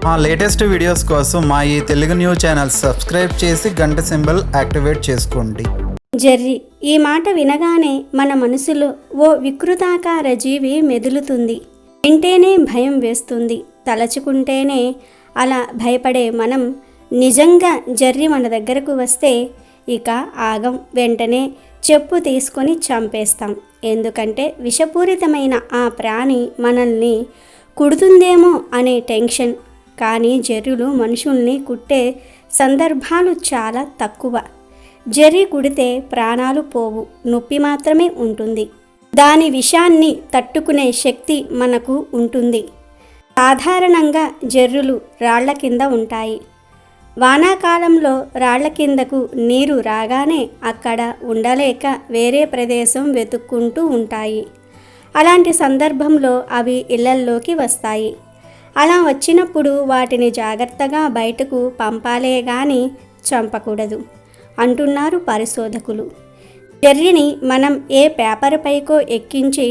మా latest videos కోసం మా ఈ తెలుగు న్యూస్ ఛానల్ సబ్స్క్రైబ్ చేసి గంట సింబల్ యాక్టివేట్ చేసుకోండి. జెర్రీ ఈ మాట వినగానే మన మనసులో ఓ వికృతాకార జీవి మెదులుతుంది. వింటేనే భయం వేస్తుంది. తలచుకుంటేనే అలా భయపడే మనం నిజంగా జెర్రీ మన దగ్గరకు వస్తే ఇక ఆగం. వెంటనే చెప్పు తీసుకొని చంపేస్తాం. ఎందుకంటే విషపూరితమైన ఆ ప్రాణి మనల్ని కుడుతుందేమో అనే టెన్షన్. కానీ జెర్రీలు మనుషుల్ని కుట్టే సందర్భాలు చాలా తక్కువ. జెర్రీ కుడితే ప్రాణాలు పోవు, నొప్పి మాత్రమే ఉంటుంది. దాని విషాన్ని తట్టుకునే శక్తి మనకు ఉంటుంది. సాధారణంగా జెర్రీలు రాళ్ల కింద ఉంటాయి. వానాకాలంలో రాళ్ల కిందకు నీరు రాగానే అక్కడ ఉండలేక వేరే ప్రదేశం వెతుక్కుంటూ ఉంటాయి. అలాంటి సందర్భంలో అవి ఇళ్లల్లోకి వస్తాయి. అలా వచ్చినప్పుడు వాటిని జాగ్రత్తగా బయటకు పంపాలే గాని చంపకూడదు అంటున్నారు పరిశోధకులు. జెర్రీని మనం ఏ పేపర్ పైకో ఎక్కించి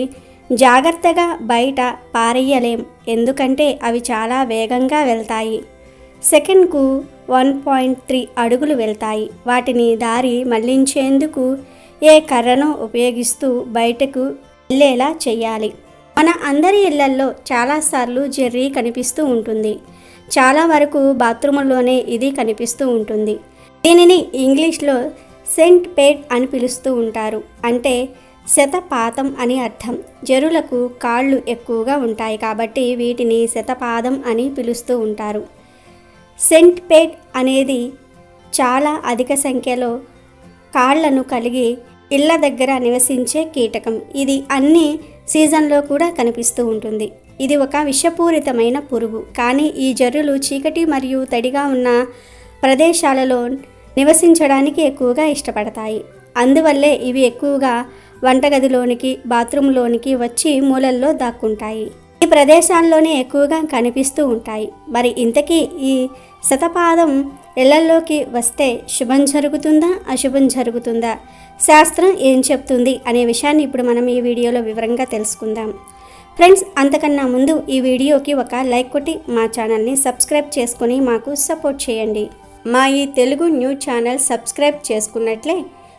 జాగ్రత్తగా బయట పారేయలేం. ఎందుకంటే అవి చాలా వేగంగా వెళ్తాయి. సెకండ్కు 1.3 అడుగులు వెళ్తాయి. వాటిని దారి మళ్లించేందుకు ఏ కర్రనో ఉపయోగిస్తూ బయటకు వెళ్ళేలా చేయాలి. మన అందరి ఇళ్లల్లో చాలాసార్లు జెర్రీ కనిపిస్తూ ఉంటుంది. చాలా వరకు బాత్రూముల్లోనే ఇది కనిపిస్తూ ఉంటుంది. దీనిని ఇంగ్లీష్లో సెంటిపేడ్ అని పిలుస్తూ ఉంటారు. అంటే శతపాదం అని అర్థం. జెర్రీలకు కాళ్ళు ఎక్కువగా ఉంటాయి కాబట్టి వీటిని శతపాదం అని పిలుస్తూ ఉంటారు. సెంటిపేడ్ అనేది చాలా అధిక సంఖ్యలో కాళ్లను కలిగి ఇళ్ల దగ్గర నివసించే కీటకం. ఇది అన్ని సీజన్లో కూడా కనిపిస్తూ ఉంటుంది. ఇది ఒక విషపూరితమైన పురుగు. కానీ ఈ జెర్రీలు చీకటి మరియు తడిగా ఉన్న ప్రదేశాలలో నివసించడానికి ఎక్కువగా ఇష్టపడతాయి. అందువల్లే ఇవి ఎక్కువగా వంటగదిలోనికి, బాత్రూంలోనికి వచ్చి మూలల్లో దాక్కుంటాయి. ఈ ప్రదేశాల్లోనే ఎక్కువగా కనిపిస్తూ ఉంటాయి. మరి ఇంతకీ ఈ శతపాదం ఇళ్లల్లోకి వస్తే శుభం జరుగుతుందా, అశుభం జరుగుతుందా, శాస్త్రం ఏం చెప్తుంది అనే విషయాన్ని ఇప్పుడు మనం ఈ వీడియోలో వివరంగా తెలుసుకుందాం. ఫ్రెండ్స్, అంతకన్నా ముందు ఈ వీడియోకి ఒక లైక్ కొట్టి మా ఛానల్ని సబ్స్క్రైబ్ చేసుకొని మాకు సపోర్ట్ చేయండి. మా ఈ తెలుగు న్యూస్ ఛానల్ సబ్స్క్రైబ్ చేసుకున్నట్లే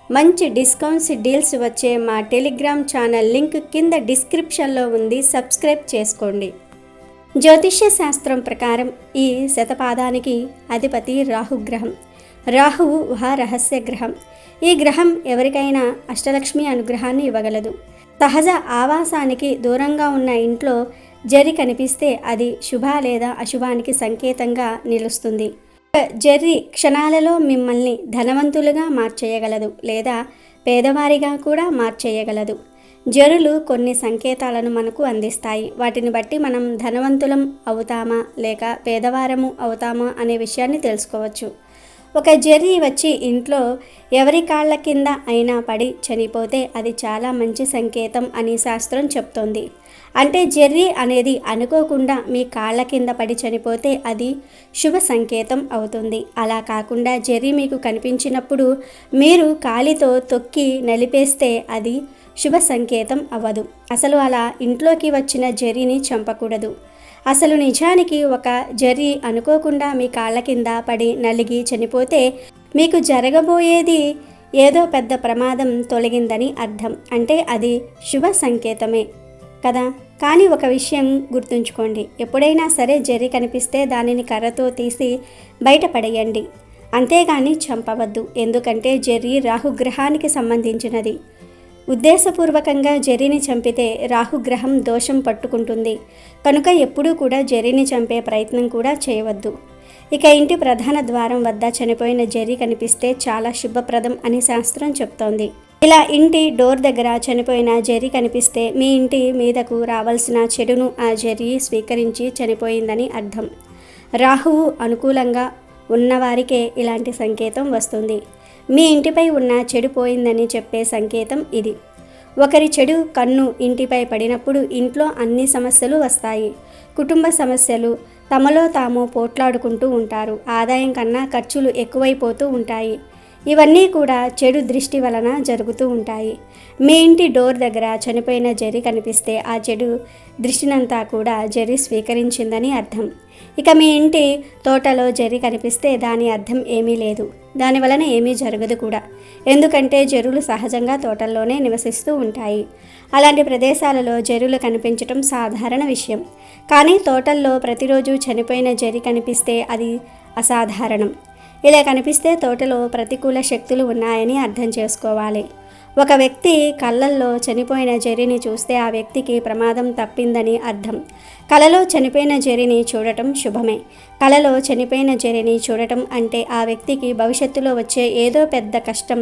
మంచి డిస్కౌంట్స్, డీల్స్ వచ్చే మా టెలిగ్రామ్ ఛానల్ లింక్ కింద డిస్క్రిప్షన్లో ఉంది. సబ్స్క్రైబ్ చేసుకోండి. జ్యోతిష్య శాస్త్రం ప్రకారం ఈ శతపాదానికి అధిపతి రాహుగ్రహం. రాహువు రహస్య గ్రహం. ఈ గ్రహం ఎవరికైనా అష్టలక్ష్మి అనుగ్రహాన్ని ఇవ్వగలదు. సహజ ఆవాసానికి దూరంగా ఉన్న ఇంట్లో జెర్రీ కనిపిస్తే అది శుభ లేదా అశుభానికి సంకేతంగా నిలుస్తుంది. జెర్రీ క్షణాలలో మిమ్మల్ని ధనవంతులుగా మార్చేయగలదు లేదా పేదవారిగా కూడా మార్చేయగలదు. జెర్రీలు కొన్ని సంకేతాలను మనకు అందిస్తాయి. వాటిని బట్టి మనం ధనవంతులం అవుతామా లేక పేదవారము అవుతామా అనే విషయాన్ని తెలుసుకోవచ్చు. ఒక జెర్రీ వచ్చి ఇంట్లో ఎవరి కాళ్ళ కింద అయినా పడి చనిపోతే అది చాలా మంచి సంకేతం అని శాస్త్రం చెప్తోంది. అంటే జెర్రీ అనేది అనుకోకుండా మీ కాళ్ళ కింద పడి చనిపోతే అది శుభ సంకేతం అవుతుంది. అలా కాకుండా జెర్రీ మీకు కనిపించినప్పుడు మీరు కాలితో తొక్కి నలిపేస్తే అది శుభ సంకేతం అవ్వదు. అసలు అలా ఇంట్లోకి వచ్చిన జెర్రీని చంపకూడదు. అసలు నిజానికి ఒక జెర్రీ అనుకోకుండా మీ కాళ్ళ కింద పడి నలిగి చనిపోతే మీకు జరగబోయేది ఏదో పెద్ద ప్రమాదం తొలగిందని అర్థం. అంటే అది శుభ సంకేతమే కదా. కానీ ఒక విషయం గుర్తుంచుకోండి, ఎప్పుడైనా సరే జెర్రీ కనిపిస్తే దానిని కర్రతో తీసి బయటపడేయండి, అంతేగాని చంపవద్దు. ఎందుకంటే జెర్రీ రాహుగ్రహానికి సంబంధించినది. ఉద్దేశపూర్వకంగా జెర్రీని చంపితే రాహుగ్రహం దోషం పట్టుకుంటుంది. కనుక ఎప్పుడూ కూడా జెర్రీని చంపే ప్రయత్నం కూడా చేయవద్దు. ఇక ఇంటి ప్రధాన ద్వారం వద్ద చనిపోయిన జెర్రీ కనిపిస్తే చాలా శుభప్రదం అని శాస్త్రం చెప్తోంది. ఇలా ఇంటి డోర్ దగ్గర చనిపోయిన జెర్రీ కనిపిస్తే మీ ఇంటి మీదకు రావాల్సిన చెడును ఆ జెర్రీ స్వీకరించి చనిపోయిందని అర్థం. రాహువు అనుకూలంగా ఉన్నవారికే ఇలాంటి సంకేతం వస్తుంది. మీ ఇంటిపై ఉన్న చెడు పోయిందని చెప్పే సంకేతం ఇది. ఒకరి చెడు కన్ను ఇంటిపై పడినప్పుడు ఇంట్లో అన్ని సమస్యలు వస్తాయి. కుటుంబ సమస్యలు, తమలో తాము పోట్లాడుకుంటూ ఉంటారు. ఆదాయం కన్నా ఖర్చులు ఎక్కువైపోతూ ఉంటాయి. ఇవన్నీ కూడా చెడు దృష్టి వలన జరుగుతూ ఉంటాయి. మీ ఇంటి డోర్ దగ్గర చనిపోయిన జరి కనిపిస్తే ఆ చెడు దృష్టినంతా కూడా జరి స్వీకరించిందని అర్థం. ఇక మీ ఇంటి తోటలో జరి కనిపిస్తే దాని అర్థం ఏమీ లేదు, దాని వలన ఏమీ జరగదు కూడా. ఎందుకంటే జరులు సహజంగా తోటల్లోనే నివసిస్తూ ఉంటాయి. అలాంటి ప్రదేశాలలో జరులు కనిపించటం సాధారణ విషయం. కానీ తోటల్లో ప్రతిరోజు చనిపోయిన జరి కనిపిస్తే అది అసాధారణం. ఇలా కనిపిస్తే తోటలో ప్రతికూల శక్తులు ఉన్నాయని అర్థం చేసుకోవాలి. ఒక వ్యక్తి కళ్ళల్లో చనిపోయిన జెర్రీని చూస్తే ఆ వ్యక్తికి ప్రమాదం తప్పిందని అర్థం. కలలో చనిపోయిన జెర్రీని చూడటం శుభమే. కలలో చనిపోయిన జెర్రీని చూడటం అంటే ఆ వ్యక్తికి భవిష్యత్తులో వచ్చే ఏదో పెద్ద కష్టం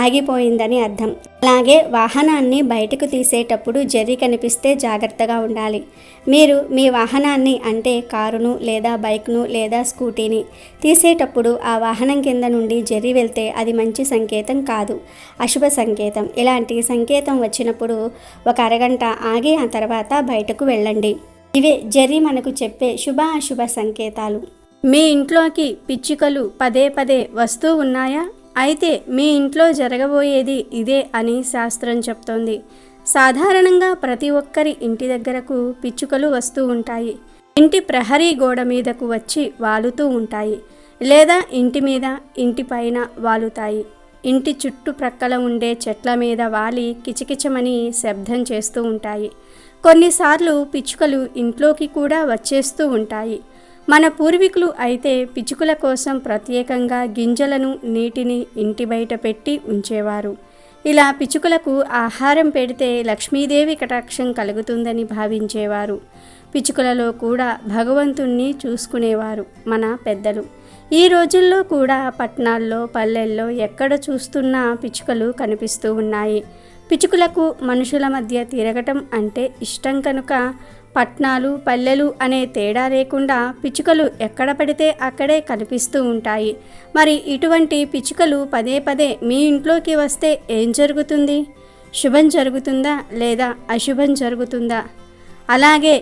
ఆగిపోయిందని అర్థం. అలాగే వాహనాన్ని బయటకు తీసేటప్పుడు జెర్రీ కనిపిస్తే జాగ్రత్తగా ఉండాలి. మీరు మీ వాహనాన్ని అంటే కారును లేదా బైక్ను లేదా స్కూటీని తీసేటప్పుడు ఆ వాహనం కింద నుండి జెర్రీ వెళ్తే అది మంచి సంకేతం కాదు, అశుభ సంకేతం. ఇలాంటి సంకేతం వచ్చినప్పుడు ఒక అరగంట ఆగి ఆ తర్వాత బయటకు వెళ్ళండి. ఇవే జెర్రీ మనకు చెప్పే శుభ అశుభ సంకేతాలు. మీ ఇంట్లోకి పిచ్చుకలు పదే పదే వస్తూ ఉన్నాయా? అయితే మీ ఇంట్లో జరగబోయేది ఇదే అని శాస్త్రం చెప్తోంది. సాధారణంగా ప్రతి ఒక్కరి ఇంటి దగ్గరకు పిచ్చుకలు వస్తూ ఉంటాయి. ఇంటి ప్రహరీ గోడ మీదకు వచ్చి వాలుతూ ఉంటాయి, లేదా ఇంటి మీద ఇంటి పైన వాలుతాయి. ఇంటి చుట్టుప్రక్కల ఉండే చెట్ల మీద వాలి కిచకిచమని శబ్దం చేస్తూ ఉంటాయి. కొన్నిసార్లు పిచ్చుకలు ఇంట్లోకి కూడా వచ్చేస్తూ ఉంటాయి. మన పూర్వీకులు అయితే పిచ్చుకల కోసం ప్రత్యేకంగా గింజలను నీటిని ఇంటి బయట పెట్టి ఉంచేవారు. ఇలా పిచ్చుకలకు ఆహారం పెడితే లక్ష్మీదేవి కటాక్షం కలుగుతుందని భావించేవారు. పిచ్చుకలలో కూడా భగవంతుణ్ణి చూసుకునేవారు మన పెద్దలు. ఈ రోజుల్లో కూడా పట్టణాల్లో పల్లెల్లో ఎక్కడ చూస్తున్నా పిచ్చుకలు కనిపిస్తూ ఉన్నాయి. పిచ్చుకలకు మనుషుల మధ్య తిరగటం అంటే ఇష్టం కనుక పట్నాలు పల్లెలు అనే తేడా లేకుండా పిచ్చుకలు ఎక్కడ పడితే అక్కడే కనిపిస్తూ ఉంటాయి. మరి ఇటువంటి పిచ్చుకలు పదే పదే మీ ఇంట్లోకి వస్తే ఏం జరుగుతుంది? శుభం జరుగుతుందా లేదా అశుభం జరుగుతుందా? అలాగే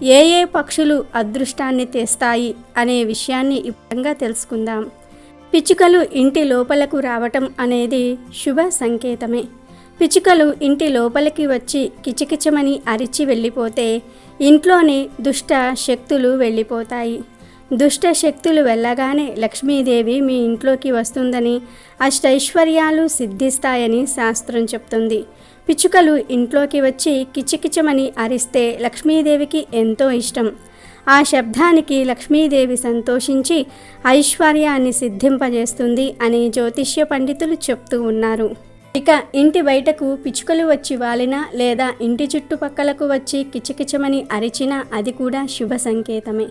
ఏ ఏ పక్షులు అదృష్టాన్ని తెస్తాయి అనే విషయాన్ని ఇప్పుడు తెలుసుకుందాం. పిచ్చుకలు ఇంటి లోపలకు రావటం అనేది శుభ సంకేతమే. పిచ్చుకలు ఇంటి లోపలికి వచ్చి కిచకిచమని అరిచి వెళ్ళిపోతే ఇంట్లోని దుష్ట శక్తులు వెళ్ళిపోతాయి. దుష్ట శక్తులు వెళ్ళగానే లక్ష్మీదేవి మీ ఇంట్లోకి వస్తుందని, అష్టైశ్వర్యాలు సిద్ధిస్తాయని శాస్త్రం చెప్తుంది. పిచ్చుకలు ఇంట్లోకి వచ్చి కిచకిచమని అరిస్తే లక్ష్మీదేవికి ఎంతో ఇష్టం. ఆ శబ్దానికి లక్ష్మీదేవి సంతోషించి ఐశ్వర్యాన్ని సిద్ధింపజేస్తుంది అని జ్యోతిష్య పండితులు చెప్తూ ఉన్నారు. ఇక ఇంటి బయటకు పిచ్చుకలు వచ్చి వాలినా లేదా ఇంటి చుట్టుపక్కలకు వచ్చి కిచకిచమని అరిచినా అది కూడా శుభ సంకేతమే.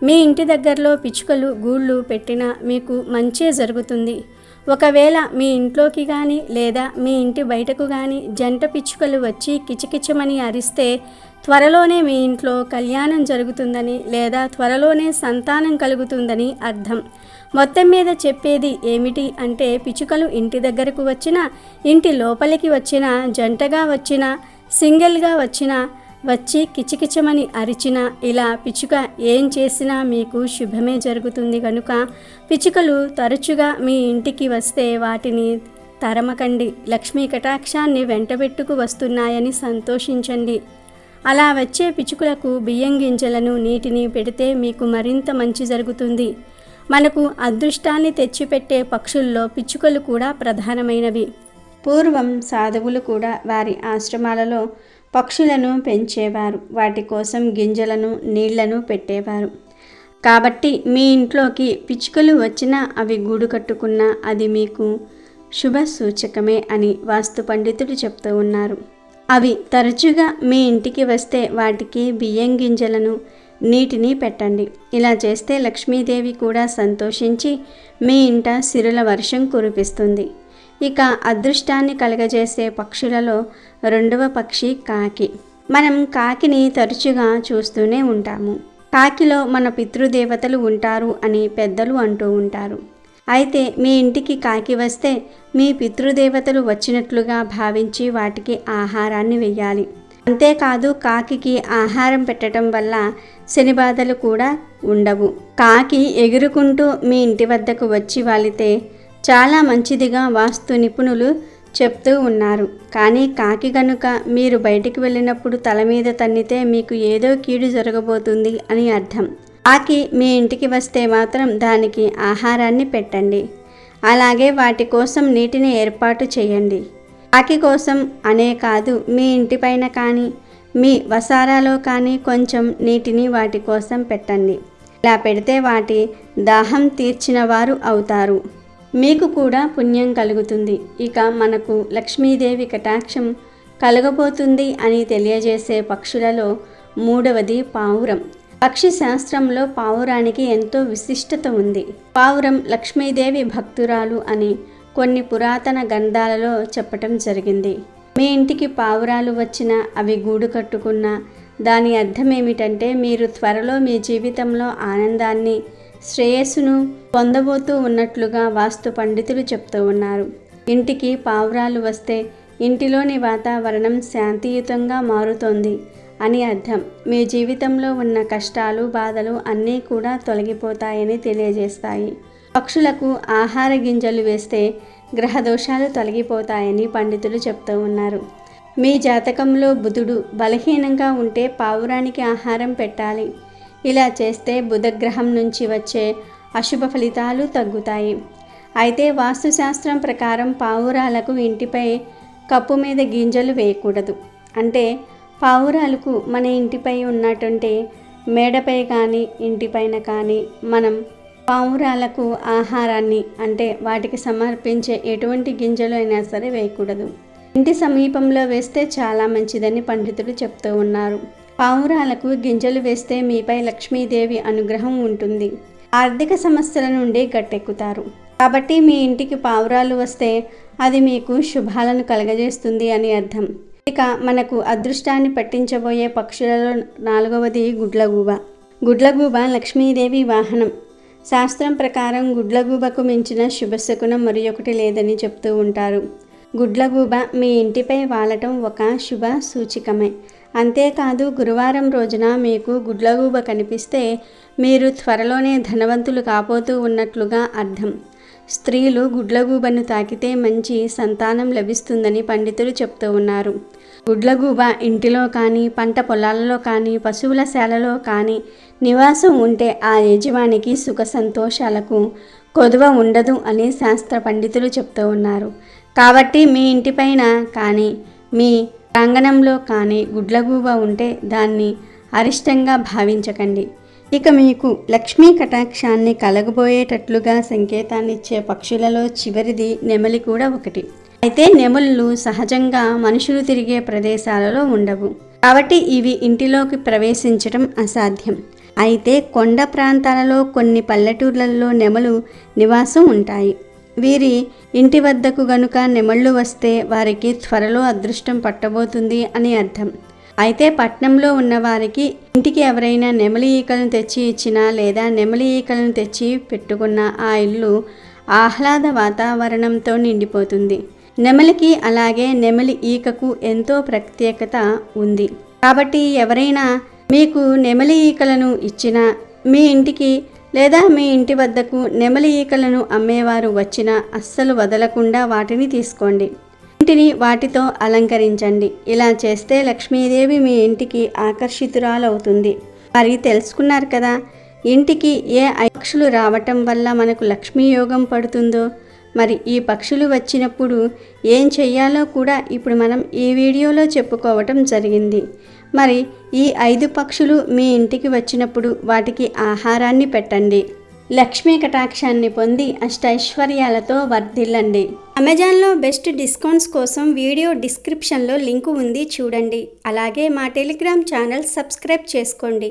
మీ ఇంటి దగ్గరలో పిచ్చుకలు గూళ్ళు పెట్టినా మీకు మంచే జరుగుతుంది. ఒకవేళ మీ ఇంట్లోకి కానీ లేదా మీ ఇంటి బయటకు కానీ జంట పిచ్చుకలు వచ్చి కిచకిచమని అరిస్తే త్వరలోనే మీ ఇంట్లో కళ్యాణం జరుగుతుందని లేదా త్వరలోనే సంతానం కలుగుతుందని అర్థం. మొత్తం మీద చెప్పేది ఏమిటి అంటే పిచ్చుకలు ఇంటి దగ్గరకు వచ్చినా, ఇంటి లోపలికి వచ్చినా, జంటగా వచ్చినా, సింగిల్గా వచ్చినా, వచ్చి కిచకిచమని అరిచినా, ఇలా పిచ్చుక ఏం చేసినా మీకు శుభమే జరుగుతుంది. కనుక పిచ్చుకలు తరచుగా మీ ఇంటికి వస్తే వాటిని తరమకండి. లక్ష్మీ కటాక్షాన్ని వెంటబెట్టుకు వస్తున్నాయని సంతోషించండి. అలా వచ్చే పిచ్చుకలకు బియ్యం గింజలను నీటిని పెడితే మీకు మరింత మంచి జరుగుతుంది. మనకు అదృష్టాన్ని తెచ్చిపెట్టే పక్షుల్లో పిచ్చుకలు కూడా ప్రధానమైనవి. పూర్వం సాధువులు కూడా వారి ఆశ్రమాలలో పక్షులను పెంచేవారు. వాటి కోసం గింజలను నీళ్లను పెట్టేవారు. కాబట్టి మీ ఇంట్లోకి పిచ్చుకలు వచ్చినా అవి గూడు కట్టుకున్నా అది మీకు శుభ సూచకమే అని వాస్తు పండితులు చెప్తూ ఉన్నారు. అవి తరచుగా మీ ఇంటికి వస్తే వాటికి బియ్యం గింజలను నీటిని పెట్టండి. ఇలా చేస్తే లక్ష్మీదేవి కూడా సంతోషించి మీ ఇంట సిరుల వర్షం కురిపిస్తుంది. ఇక అదృష్టాన్ని కలగజేసే పక్షులలో రెండవ పక్షి కాకి. మనం కాకిని తరచుగా చూస్తూనే ఉంటాము. కాకిలో మన పితృదేవతలు ఉంటారు అని పెద్దలు అంటూ ఉంటారు. అయితే మీ ఇంటికి కాకి వస్తే మీ పితృదేవతలు వచ్చినట్లుగా భావించి వాటికి ఆహారాన్ని వెయ్యాలి. అంతేకాదు కాకికి ఆహారం పెట్టడం వల్ల శని బాధలు కూడా ఉండవు. కాకి ఎగురుకుంటూ మీ ఇంటి వద్దకు వచ్చి వాలితే చాలా మంచిదిగా వాస్తు నిపుణులు చెప్తూ ఉన్నారు. కానీ కాకి గనుక మీరు బయటికి వెళ్ళినప్పుడు తల మీద తన్నితే మీకు ఏదో కీడు జరగబోతుంది అని అర్థం. కాకి మీ ఇంటికి వస్తే మాత్రం దానికి ఆహారాన్ని పెట్టండి. అలాగే వాటి కోసం నీటిని ఏర్పాటు చేయండి. కాకి కోసం అనే కాదు, మీ ఇంటిపైన కానీ మీ వసారాలో కానీ కొంచెం నీటిని వాటి కోసం పెట్టండి. ఇలా పెడితే వాటి దాహం తీర్చిన వారు అవుతారు, మీకు కూడా పుణ్యం కలుగుతుంది. ఇక మనకు లక్ష్మీదేవి కటాక్షం కలగబోతుంది అని తెలియజేసే పక్షులలో మూడవది పావురం. పక్షి శాస్త్రంలో పావురానికి ఎంతో విశిష్టత ఉంది. పావురం లక్ష్మీదేవి భక్తురాలు అని కొన్ని పురాతన గ్రంథాలలో చెప్పటం జరిగింది. మీ ఇంటికి పావురాలు వచ్చినా అవి గూడు కట్టుకున్నా దాని అర్థం ఏమిటంటే మీరు త్వరలో మీ జీవితంలో ఆనందాన్ని, శ్రేయస్సును పొందబోతూ ఉన్నట్లుగా వాస్తు పండితులు చెప్తూ ఉన్నారు. ఇంటికి పావురాలు వస్తే ఇంటిలోని వాతావరణం శాంతియుతంగా మారుతోంది అని అర్థం. మీ జీవితంలో ఉన్న కష్టాలు, బాధలు అన్నీ కూడా తొలగిపోతాయని తెలియజేస్తాయి. పక్షులకు ఆహార గింజలు వేస్తే గ్రహదోషాలు తొలగిపోతాయని పండితులు చెప్తూ ఉన్నారు. మీ జాతకంలో బుధుడు బలహీనంగా ఉంటే పావురానికి ఆహారం పెట్టాలి. ఇలా చేస్తే బుధగ్రహం నుంచి వచ్చే అశుభ ఫలితాలు తగ్గుతాయి. అయితే వాస్తుశాస్త్రం ప్రకారం పావురాలకు ఇంటిపై కప్పు మీద గింజలు వేయకూడదు. అంటే పావురాలకు మన ఇంటిపై ఉన్నటువంటి మేడపై కానీ ఇంటిపైన కానీ మనం పావురాలకు ఆహారాన్ని అంటే వాటికి సమర్పించే ఎటువంటి గింజలు అయినా సరే వేయకూడదు. ఇంటి సమీపంలో వేస్తే చాలా మంచిదని పండితులు చెప్తూ ఉన్నారు. పావురాలకు గింజలు వేస్తే మీపై లక్ష్మీదేవి అనుగ్రహం ఉంటుంది. ఆర్థిక సమస్యల నుండి గట్టెక్కుతారు. కాబట్టి మీ ఇంటికి పావురాలు వస్తే అది మీకు శుభాలను కలగజేస్తుంది అని అర్థం. ఇక మనకు అదృష్టాన్ని పట్టించబోయే పక్షులలో నాలుగవది గుడ్లగూబ. గుడ్లగూబ లక్ష్మీదేవి వాహనం. శాస్త్రం ప్రకారం గుడ్లగూబకు మించిన శుభశకునం మరి ఒకటి లేదని చెప్తూ ఉంటారు. గుడ్లగూబ మీ ఇంటిపై వాలటం ఒక శుభ సూచికమే. అంతేకాదు గురువారం రోజున మీకు గుడ్లగూబ కనిపిస్తే మీరు త్వరలోనే ధనవంతులు కాబోతూ ఉన్నట్లుగా అర్థం. స్త్రీలు గుడ్లగూబను తాకితే మంచి సంతానం లభిస్తుందని పండితులు చెప్తూ ఉన్నారు. గుడ్లగూబ ఇంటిలో కానీ, పంట పొలాలలో కానీ, పశువుల శాలలో కానీ నివాసం ఉంటే ఆ యజమానికి సుఖ సంతోషాలకు కొదువ ఉండదు అని శాస్త్ర పండితులు చెప్తూ ఉన్నారు. కాబట్టి మీ ఇంటిపైన కానీ మీ ప్రాంగణంలో కానీ గుడ్లగూబ ఉంటే దాన్ని అరిష్టంగా భావించకండి. ఇక మీకు లక్ష్మీ కటాక్షాన్ని కలగబోయేటట్లుగా సంకేతాన్నిచ్చే పక్షులలో చివరిది నెమలి కూడా ఒకటి. అయితే నెమళ్ళు సహజంగా మనుషులు తిరిగే ప్రదేశాలలో ఉండవు. కాబట్టి ఇవి ఇంటిలోకి ప్రవేశించడం అసాధ్యం. అయితే కొండ ప్రాంతాలలో కొన్ని పల్లెటూర్లలో నెమలు నివాసం ఉంటాయి. వీరి ఇంటి వద్దకు గనుక నెమళ్ళు వస్తే వారికి త్వరలో అదృష్టం పట్టబోతుంది అని అర్థం. అయితే పట్నంలో ఉన్నవారికి ఇంటికి ఎవరైనా నెమలి ఈకలను తెచ్చి ఇచ్చినా లేదా నెమలి ఈకలను తెచ్చి పెట్టుకున్న ఆ ఇల్లు ఆహ్లాద వాతావరణంతో నిండిపోతుంది. నెమలికి అలాగే నెమలి ఈకకు ఎంతో ప్రత్యేకత ఉంది. కాబట్టి ఎవరైనా మీకు నెమలి ఈకలను ఇచ్చినా మీ ఇంటికి లేదా మీ ఇంటి వద్దకు నెమలి ఈకలను అమ్మేవారు వచ్చినా అస్సలు వదలకుండా వాటిని తీసుకోండి. ఇంటిని వాటితో అలంకరించండి. ఇలా చేస్తే లక్ష్మీదేవి మీ ఇంటికి ఆకర్షితురాలవుతుంది. మరి తెలుసుకున్నారు కదా, ఇంటికి ఏ పక్షులు రావటం వల్ల మనకు లక్ష్మీ యోగం పడుతుందో. మరి ఈ పక్షులు వచ్చినప్పుడు ఏం చెయ్యాలో కూడా ఇప్పుడు మనం ఈ వీడియోలో చెప్పుకోవటం జరిగింది. మరి ఈ 5 పక్షులు మీ ఇంటికి వచ్చినప్పుడు వాటికి ఆహారాన్ని పెట్టండి. లక్ష్మీ కటాక్షాన్ని పొంది అష్టైశ్వర్యాలతో వర్ధిల్లండి. అమెజాన్లో బెస్ట్ డిస్కౌంట్స్ కోసం వీడియో డిస్క్రిప్షన్లో లింకు ఉంది, చూడండి. అలాగే మా టెలిగ్రామ్ ఛానల్ సబ్స్క్రైబ్ చేసుకోండి.